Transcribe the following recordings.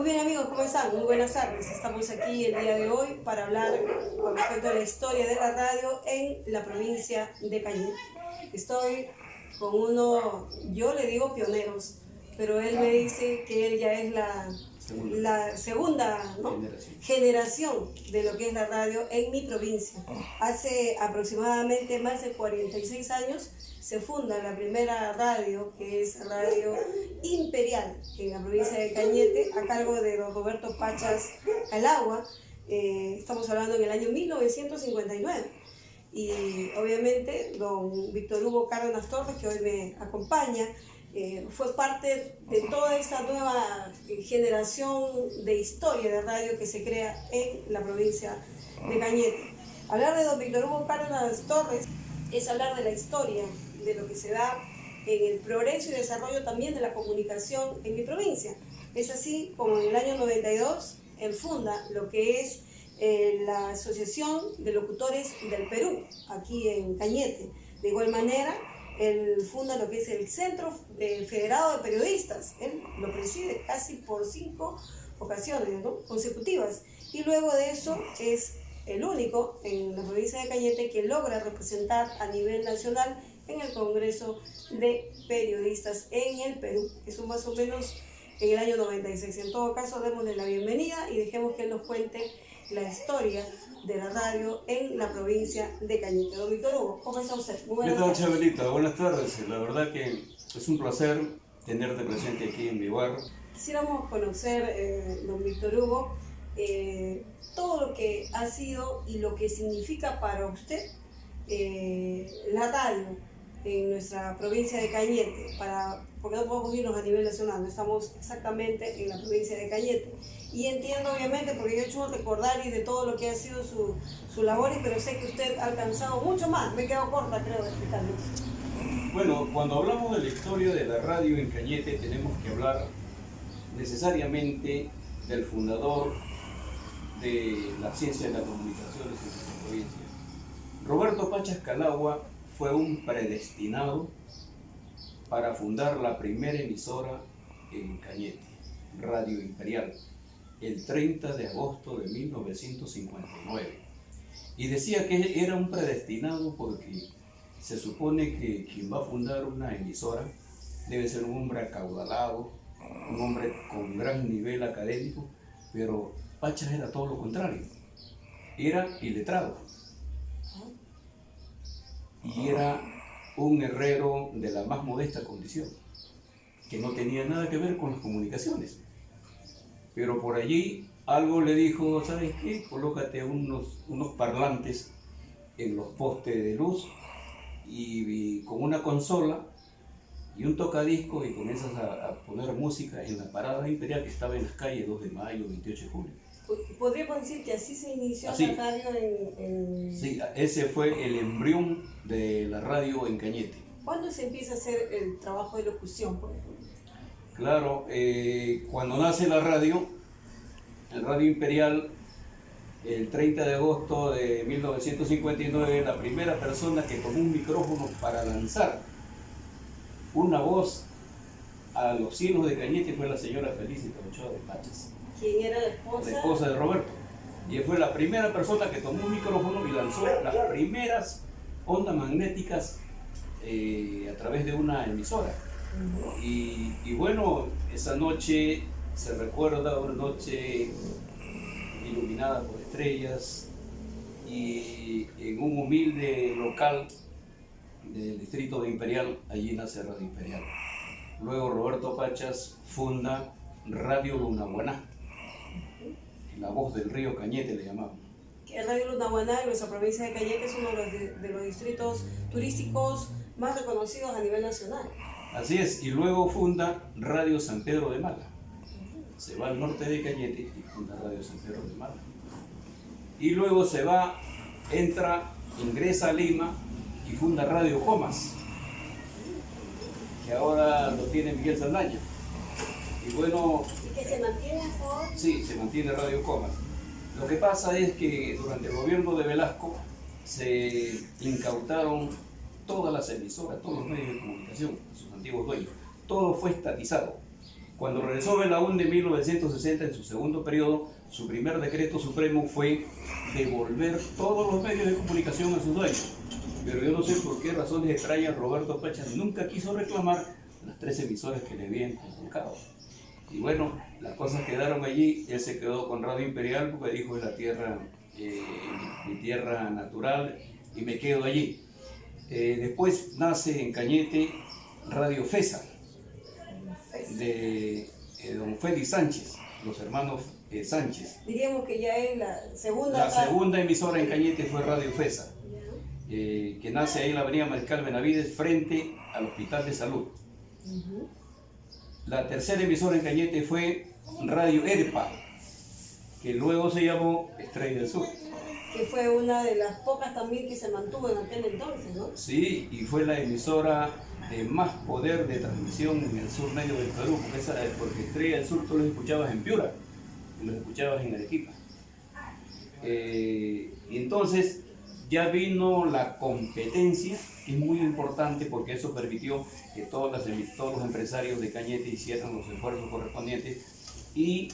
Muy bien amigos, ¿cómo están? Muy buenas tardes. Estamos aquí el día de hoy para hablar con respecto a la historia de la radio en la provincia de Cañete. Estoy con uno, yo le digo pioneros, pero él me dice que él ya es la segunda, ¿no?, generación de lo que es la radio en mi provincia. Hace aproximadamente más de 46 años se funda la primera radio, que es Radio Imperial, en la provincia de Cañete, a cargo de don Roberto Pachas Calagua. Estamos hablando en el año 1959. Y obviamente don Víctor Hugo Cárdenas Torres, que hoy me acompaña, fue parte de toda esta nueva generación de historia de radio que se crea en la provincia de Cañete. Hablar de don Víctor Hugo Cárdenas Torres es hablar de la historia, de lo que se da en el progreso y desarrollo también de la comunicación en mi provincia. Es así como en el año 92 él funda lo que es la Asociación de Locutores del Perú, aquí en Cañete. De igual manera, él funda lo que es el Centro Federado de Periodistas. Él lo preside casi por 5 ocasiones, ¿no?, consecutivas. Y luego de eso es el único en la provincia de Cañete que logra representar a nivel nacional en el Congreso de Periodistas en el Perú. Eso más o menos en el año 96. En todo caso, démosle la bienvenida y dejemos que él nos cuente la historia de la radio en la provincia de Cañete. Don Víctor Hugo, ¿cómo está usted? Muy buenas tardes. Chabelita, buenas tardes. La verdad que es un placer tenerte presente aquí en mi barrio. Quisiéramos conocer, don Víctor Hugo, todo lo que ha sido y lo que significa para usted la radio en nuestra provincia de Cañete, porque no podemos irnos a nivel nacional, no estamos exactamente en la provincia de Cañete. Y entiendo obviamente, porque yo he hecho un recordaris de todo lo que ha sido su labor, pero sé que usted ha alcanzado mucho más. Me he quedado corta, creo, de explicarles. Bueno, cuando hablamos de la historia de la radio en Cañete, tenemos que hablar necesariamente del fundador de la ciencia de las comunicaciones en nuestra provincia. Roberto Pachas Calagua fue un predestinado para fundar la primera emisora en Cañete, Radio Imperial, el 30 de agosto de 1959. Y decía que era un predestinado porque se supone que quien va a fundar una emisora debe ser un hombre acaudalado, un hombre con gran nivel académico, pero Pachas era todo lo contrario, era iletrado. Y era un herrero de la más modesta condición, que no tenía nada que ver con las comunicaciones. Pero por allí algo le dijo, ¿sabes qué? Colócate unos parlantes en los postes de luz y con una consola y un tocadiscos y comienzas a poner música en la parada imperial que estaba en las calles 2 de mayo, 28 de julio. ¿Podríamos decir que así se inició la radio en...? Sí, ese fue el embrión de la radio en Cañete. ¿Cuándo se empieza a hacer el trabajo de locución, por ejemplo? Claro, cuando nace la radio, el Radio Imperial, el 30 de agosto de 1959, la primera persona que tomó un micrófono para lanzar una voz a los cielos de Cañete fue la señora Felicita Ochoa de Pachas. ¿Quién era la esposa? La esposa de Roberto. Y fue la primera persona que tomó un micrófono y lanzó las primeras ondas magnéticas a través de una emisora. Y bueno, esa noche se recuerda una noche iluminada por estrellas y en un humilde local del distrito de Imperial, allí nace Radio Imperial. Luego Roberto Pachas funda Radio Lunahuaná, la voz del río Cañete le llamaban. Radio Lunahuaná en nuestra provincia de Cañete es uno de los distritos turísticos más reconocidos a nivel nacional. Así es, y luego funda Radio San Pedro de Mala. Se va al norte de Cañete y funda Radio San Pedro de Mala. Y luego se va, ingresa a Lima y funda Radio Comas, que ahora lo tiene Miguel Saldaña. Y bueno... ¿Y que se mantiene por...? Sí, se mantiene Radio Comas. Lo que pasa es que durante el gobierno de Velasco se incautaron todas las emisoras, todos los medios de comunicación, sus antiguos dueños. Todo fue estatizado. Cuando regresó Belaúnde en 1960, en su segundo periodo, su primer decreto supremo fue devolver todos los medios de comunicación a sus dueños. Pero yo no sé por qué razones extrañas Roberto Pacha nunca quiso reclamar las 3 emisoras que le habían convocado. Y bueno, las cosas quedaron allí. Él se quedó con Radio Imperial porque dijo: es la tierra, mi tierra natural, y me quedo allí. Después nace en Cañete Radio FESA, de don Félix Sánchez, los hermanos Sánchez. Diríamos que ya es la segunda. La segunda emisora en Cañete fue Radio FESA, que nace ahí en la avenida Mariscal Benavides, frente al Hospital de Salud. La tercera emisora en Cañete fue Radio ERPA, que luego se llamó Estrella del Sur. Que fue una de las pocas también que se mantuvo en aquel entonces, ¿no? Sí, y fue la emisora de más poder de transmisión en el sur medio del Perú, porque Estrella del Sur tú los escuchabas en Piura, y los escuchabas en Arequipa. Y entonces ya vino la competencia, que es muy importante porque eso permitió que todos los empresarios de Cañete hicieran los esfuerzos correspondientes y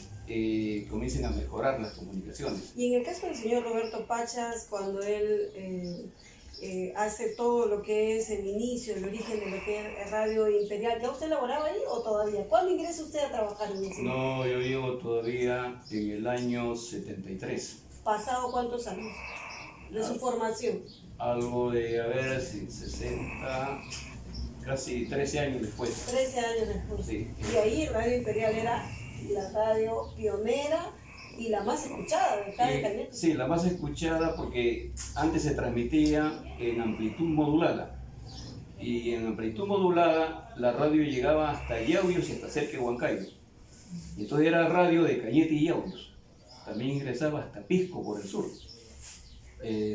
comiencen a mejorar las comunicaciones. Y en el caso del señor Roberto Pachas, cuando él hace todo lo que es el inicio, el origen de lo que es Radio Imperial, ¿ya usted laboraba ahí o todavía? ¿Cuándo ingresa usted a trabajar en ese? No, yo llevo todavía en el año 73. ¿Pasado cuántos años de su formación? Algo de, a ver, 60, casi 13 años después. 13 años después. Sí. Y ahí Radio Imperial era la radio pionera y la más escuchada de acá de Cañete. Sí, la más escuchada porque antes se transmitía en amplitud modulada. Y en amplitud modulada la radio llegaba hasta Yauyos y hasta cerca de Huancayo. Y entonces era radio de Cañete y Yauyos. También ingresaba hasta Pisco por el sur.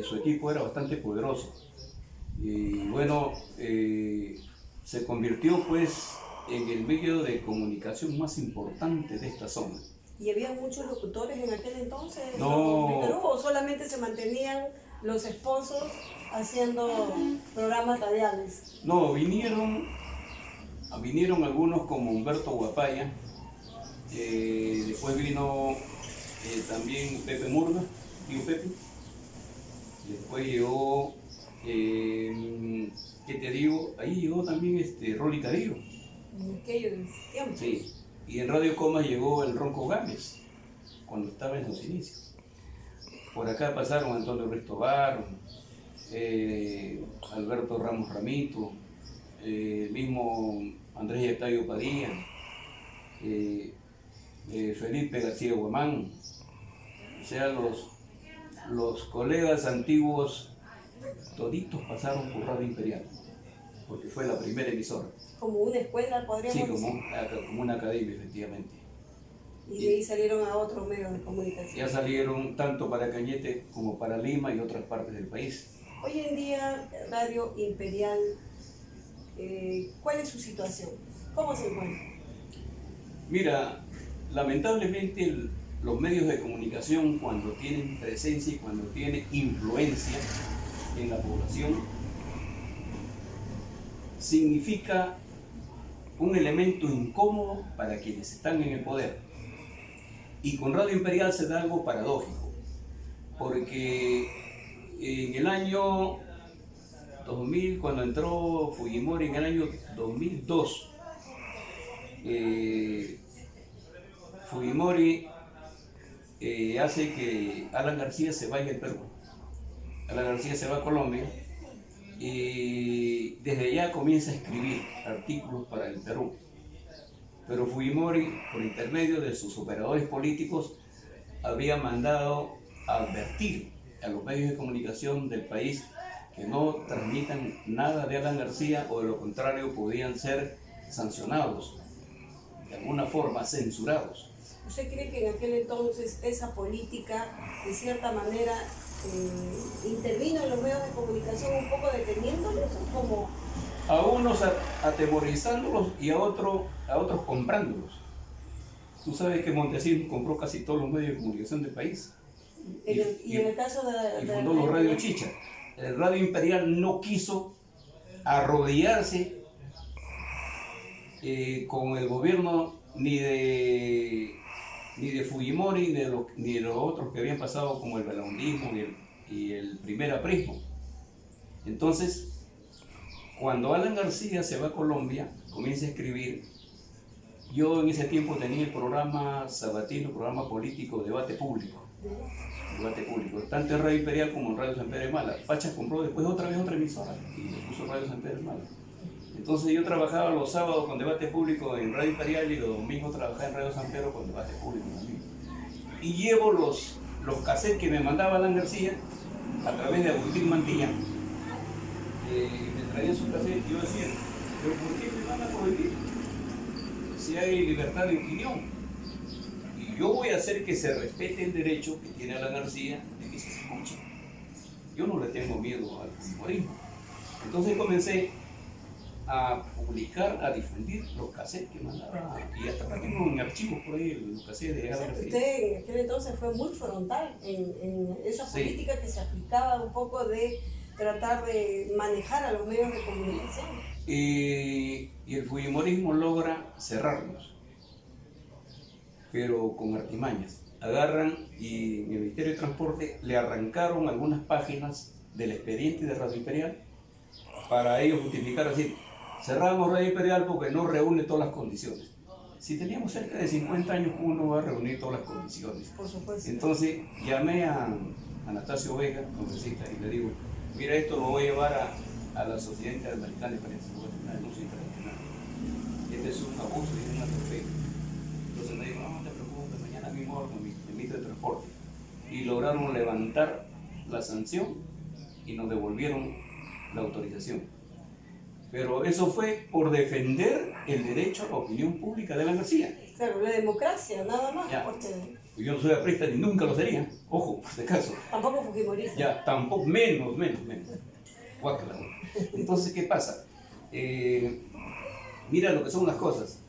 Su equipo era bastante poderoso. Y bueno, se convirtió pues en el medio de comunicación más importante de esta zona. ¿Y había muchos locutores en aquel entonces? No. ¿En Perú, o solamente se mantenían los esposos haciendo programas radiales? No, vinieron algunos como Humberto Guapaya, después vino también Pepe Murga, tío Pepe, después llegó, ¿qué te digo? Ahí llegó también Rolly Cadillo. En aquellos tiempos. Sí, y en Radio Coma llegó el Ronco Gámez, cuando estaba en sus inicios. Por acá pasaron Antonio Restobar, Alberto Ramos Ramito, el mismo Andrés Yatayo Padilla, Felipe García Guamán. O sea, los colegas antiguos toditos pasaron por Radio Imperial, porque fue la primera emisora. Como una escuela, podríamos Sí, decir. como una academia, efectivamente. Y de ahí salieron a otros medios de comunicación. Ya salieron tanto para Cañete como para Lima y otras partes del país. Hoy en día, Radio Imperial, ¿cuál es su situación? ¿Cómo se encuentra? Mira, lamentablemente los medios de comunicación, cuando tienen presencia y cuando tienen influencia en la población, significa un elemento incómodo para quienes están en el poder. Y con Radio Imperial se da algo paradójico, porque en el año 2000, cuando entró Fujimori, en el año 2002, Fujimori hace que Alan García se vaya al Perú. Alan García se va a Colombia y desde allá comienza a escribir artículos para el Perú. Pero Fujimori, por intermedio de sus operadores políticos, había mandado a advertir a los medios de comunicación del país que no transmitan nada de Alan García, o de lo contrario podían ser sancionados, de alguna forma censurados. ¿Usted cree que en aquel entonces esa política, de cierta manera, intervino en los medios de comunicación un poco deteniéndolos, o como A unos atemorizándolos y a otros comprándolos? Tú sabes que Montesinos compró casi todos los medios de comunicación del país. y en el caso de Y fundó los Radio Chicha. El Radio Imperial no quiso arrodillarse con el gobierno ni de Fujimori, ni de los otros que habían pasado como el belaundismo y el primer aprismo. Entonces, cuando Alan García se va a Colombia, comienza a escribir. Yo en ese tiempo tenía el programa sabatino, programa político, debate público, tanto en Radio Imperial como en Radio San Pedro de Mala. Pacha compró después otra vez otra emisora y le puso Radio San Pedro de Mala. Entonces yo trabajaba los sábados con debate público en Radio Imperial y los domingos trabajaba en Radio San Pedro con debate público también. Y llevo los cassettes que me mandaba Alan García a través de Agustín Mantilla. Me traía su cassette y yo decía, ¿pero por qué me van a prohibir? Si hay libertad de opinión. Y yo voy a hacer que se respete el derecho que tiene Alan García de que se escuche. Yo no le tengo miedo al fujimorismo. Entonces comencé a publicar, a difundir los cassettes que mandaba, y hasta que tengo en archivos por ahí los cassettes de Alan García. Usted en aquel entonces fue muy frontal en esa política que se aplicaba un poco de tratar de manejar a los medios de comunicación. Y el fujimorismo logra cerrarlos, pero con artimañas. Agarran y en el Ministerio de Transporte le arrancaron algunas páginas del expediente de Radio Imperial para ellos justificar así: cerramos Radio Imperial porque no reúne todas las condiciones. Si teníamos cerca de 50 años, uno va a reunir todas las condiciones. Por supuesto. Entonces llamé a Anastasio Vega, congresista, y le digo, mira, esto lo voy a llevar a la Sociedad Interamericana de Prensa Internacional. Este es un abuso y es un atropello. Entonces me dijo, no te preocupes, mañana mismo hablo con mi ministro de Transporte. Y lograron levantar la sanción y nos devolvieron la autorización. Pero eso fue por defender el derecho a la opinión pública de Alan García. Claro, la democracia, nada más. Ya. Porque Yo no soy aprista ni nunca lo sería, ojo, por si acaso. tampoco fujimorista. Ya, tampoco, menos. Guácala. Entonces, ¿qué pasa? Mira lo que son las cosas.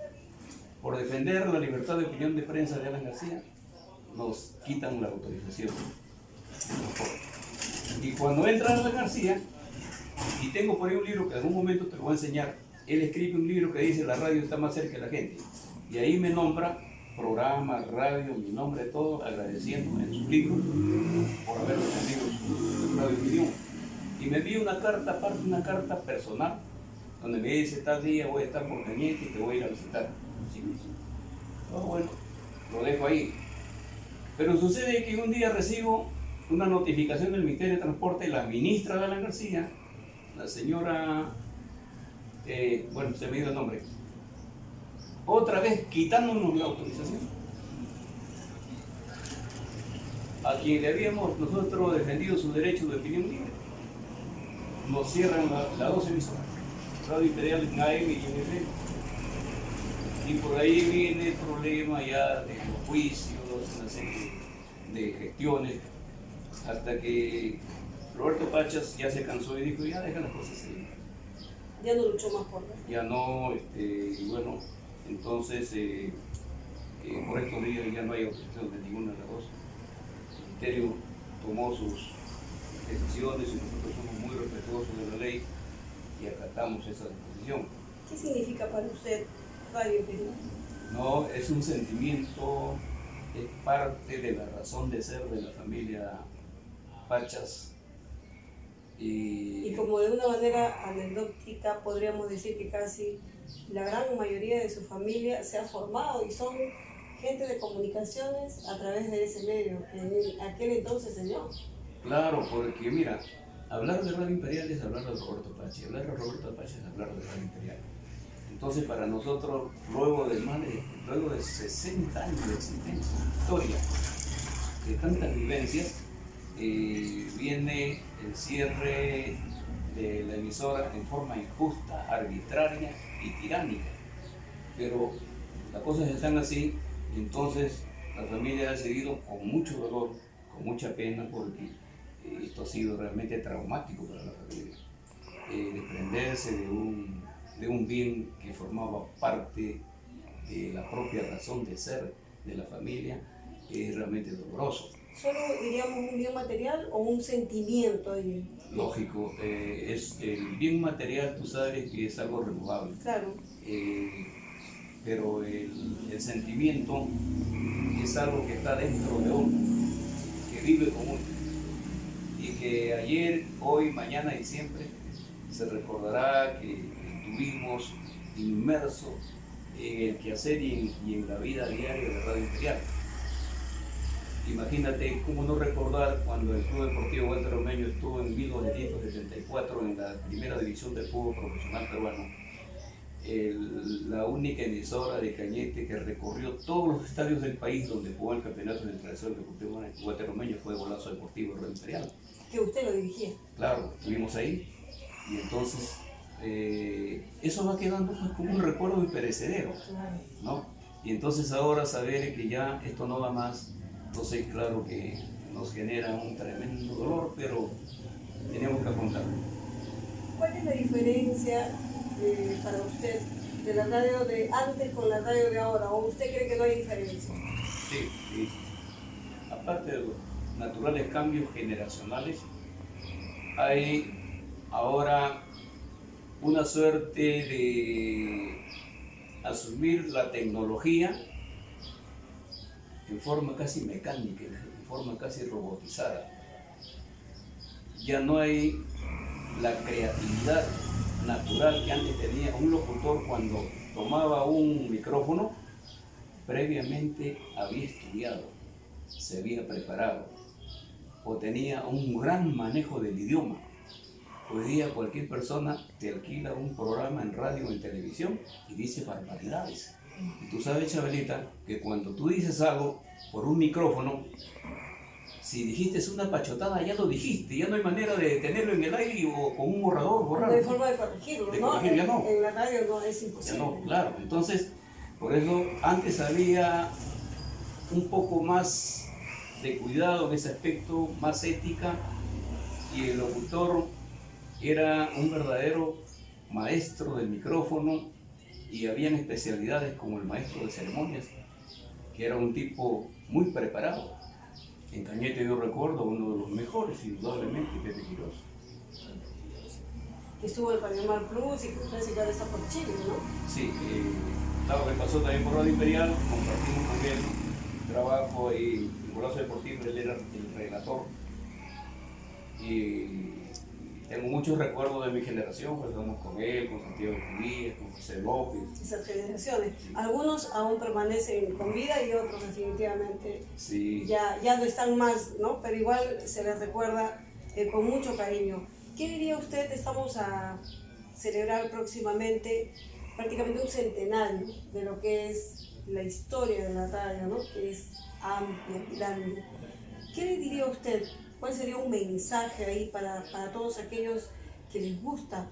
Por defender la libertad de opinión de prensa de Alan García, nos quitan la autorización. Y cuando entra Alan García, y tengo por ahí un libro que en algún momento te lo voy a enseñar, él escribe un libro que dice la radio está más cerca de la gente. Y ahí me nombra programa, radio, mi nombre, todo, agradeciendo en sus libros por haber defendido su radio opinión. Y me envía una carta, aparte una carta personal, donde me dice, tal día voy a estar por Cañete y te voy a ir a visitar. Sí, bueno, lo dejo ahí. Pero sucede que un día recibo una notificación del Ministerio de Transporte, la ministra de Alan García, la señora, bueno, se me dio el nombre, otra vez quitándonos la autorización. A quien le habíamos nosotros defendido su derecho de opinión libre, nos cierran las dos emisoras, Radio Imperial en AM y en FM. Y por ahí viene el problema ya de los juicios, una serie de gestiones, hasta que Roberto Pachas ya se cansó y dijo, ya deja las cosas así. Ya no luchó más por él. Ya no, y bueno, entonces por estos días ya no hay autorización de ninguna de las dos. El Ministerio tomó sus decisiones y nosotros somos muy respetuosos de la ley y acatamos esa decisión. ¿Qué significa para usted Radio Imperial? No, es un sentimiento, es parte de la razón de ser de la familia Pachas. Y como de una manera anecdótica podríamos decir que casi la gran mayoría de su familia se ha formado y son gente de comunicaciones a través de ese medio, que en aquel entonces se dio. Claro, porque mira, hablar de Radio Imperial es hablar de Roberto Pachas, hablar de Roberto Pachas es hablar de Radio Imperial. Entonces para nosotros, luego de 60 años de existencia, de historia, de tantas vivencias, viene el cierre de la emisora en forma injusta, arbitraria y tiránica. Pero las cosas están así, y entonces la familia ha seguido con mucho dolor, con mucha pena, porque esto ha sido realmente traumático para la familia. Desprenderse de un bien que formaba parte de la propia razón de ser de la familia es realmente doloroso. ¿Solo diríamos un bien material o un sentimiento? Lógico, es el bien material, tú sabes que es algo renovable. Claro. pero el sentimiento es algo que está dentro de uno, que vive con uno, y que ayer, hoy, mañana y siempre se recordará que estuvimos inmersos en el quehacer y en la vida diaria de Radio Imperial. Imagínate cómo no recordar cuando el Club Deportivo Walter Ormeño estuvo en 1974 en la primera división del fútbol profesional peruano. La única emisora de Cañete que recorrió todos los estadios del país donde jugó el campeonato de Internacional Deportivo Walter Ormeño fue Golazo Deportivo Radio Imperial. Que usted lo dirigía. Claro, estuvimos ahí y entonces eso va quedando pues, como un recuerdo imperecedero, ¿no? Y entonces ahora saber que ya esto no va más, entonces claro que nos genera un tremendo dolor, pero tenemos que afrontarlo. ¿Cuál es la diferencia para usted de la radio de antes con la radio de ahora? ¿O usted cree que no hay diferencia? Sí. Aparte de los naturales cambios generacionales, hay ahora una suerte de asumir la tecnología en forma casi mecánica, en forma casi robotizada. Ya no hay la creatividad natural que antes tenía un locutor cuando tomaba un micrófono, previamente había estudiado, se había preparado o tenía un gran manejo del idioma. Hoy día cualquier persona te alquila un programa en radio o en televisión y dice barbaridades. Y tú sabes, Chabelita, que cuando tú dices algo por un micrófono, si dijiste una pachotada, ya lo dijiste, ya no hay manera de tenerlo en el aire o con un borrador, borrarlo. No hay forma de corregirlo, de ¿no? corregir, ya no. En la radio no es imposible. Ya no, claro. Entonces, por eso antes había un poco más de cuidado en ese aspecto, más ética, y el locutor era un verdadero maestro del micrófono, y habían especialidades como el maestro de ceremonias, que era un tipo muy preparado. En Cañete yo recuerdo uno de los mejores, indudablemente, Pepe Quiroz. Que estuvo en Panamá Plus y que parece que ahora está por Chile, ¿no? Sí, claro que pasó también por Radio Imperial, compartimos con él trabajo y en Golazo Deportivo, él era el relator. Y tengo muchos recuerdos de mi generación, pues estamos con él, con Santiago Cudías, con José López. Esas generaciones. Sí. Algunos aún permanecen con vida y otros definitivamente Sí. ya no están más, ¿no? Pero igual se les recuerda con mucho cariño. ¿Qué diría usted? Estamos a celebrar próximamente prácticamente un centenario de lo que es la historia de la radio, ¿no? Que es amplia, grande. ¿Qué le diría usted? ¿Cuál sería un mensaje ahí para todos aquellos que les gusta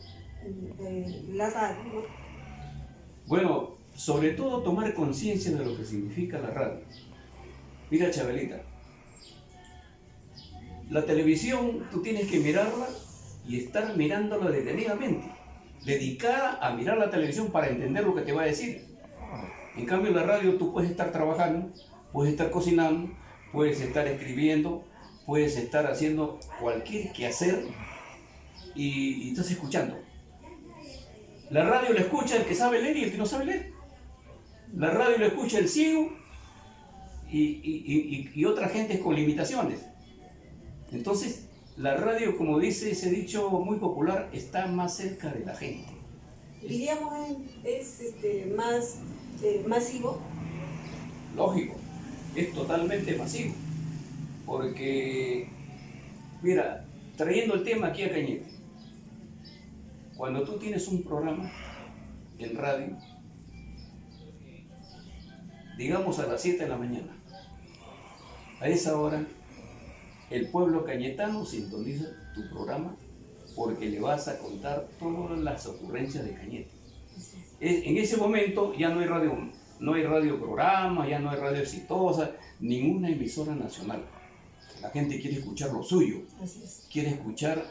la radio, ¿no? Bueno, sobre todo tomar conciencia de lo que significa la radio. Mira, Chabelita, la televisión tú tienes que mirarla y estar mirándola detenidamente, dedicada a mirar la televisión para entender lo que te va a decir. En cambio, en la radio tú puedes estar trabajando, puedes estar cocinando, puedes estar escribiendo, puedes estar haciendo cualquier quehacer y estás escuchando. La radio la escucha el que sabe leer y el que no sabe leer. La radio la escucha el ciego y otra gente con limitaciones. Entonces, la radio, como dice ese dicho muy popular, está más cerca de la gente. Diríamos es más masivo. Lógico, es totalmente masivo. Porque, mira, trayendo el tema aquí a Cañete, cuando tú tienes un programa en radio, digamos a las 7 de la mañana, a esa hora el pueblo cañetano sintoniza tu programa porque le vas a contar todas las ocurrencias de Cañete. En ese momento ya no hay radio programa, ya no hay radio exitosa, ninguna emisora nacional. La gente quiere escuchar lo suyo, quiere escuchar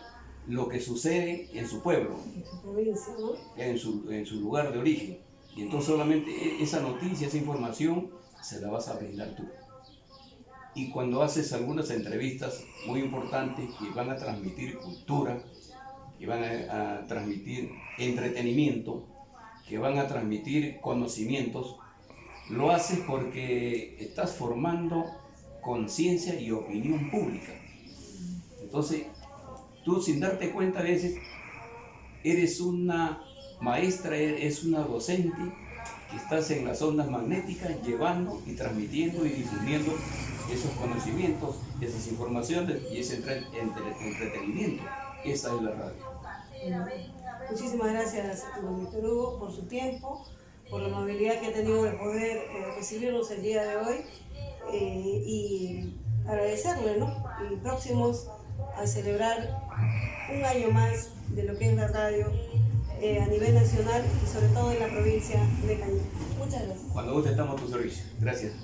lo que sucede en su pueblo, en su provincia, ¿no? en su lugar de origen. Y entonces solamente esa noticia, esa información, se la vas a brindar tú. Y cuando haces algunas entrevistas muy importantes que van a transmitir cultura, que van a transmitir entretenimiento, que van a transmitir conocimientos, lo haces porque estás formando conciencia y opinión pública. Entonces, tú sin darte cuenta a veces eres una maestra, eres una docente que estás en las ondas magnéticas llevando y transmitiendo y difundiendo esos conocimientos, esas informaciones y ese entretenimiento. Esa es la radio. Muchísimas gracias, don Víctor Hugo, por su tiempo, por la amabilidad que ha tenido de poder recibirnos el día de hoy y agradecerle, ¿no? Y próximos a celebrar un año más de lo que es la radio a nivel nacional y sobre todo en la provincia de Cañete. Muchas gracias. Cuando guste estamos a tu servicio. Gracias.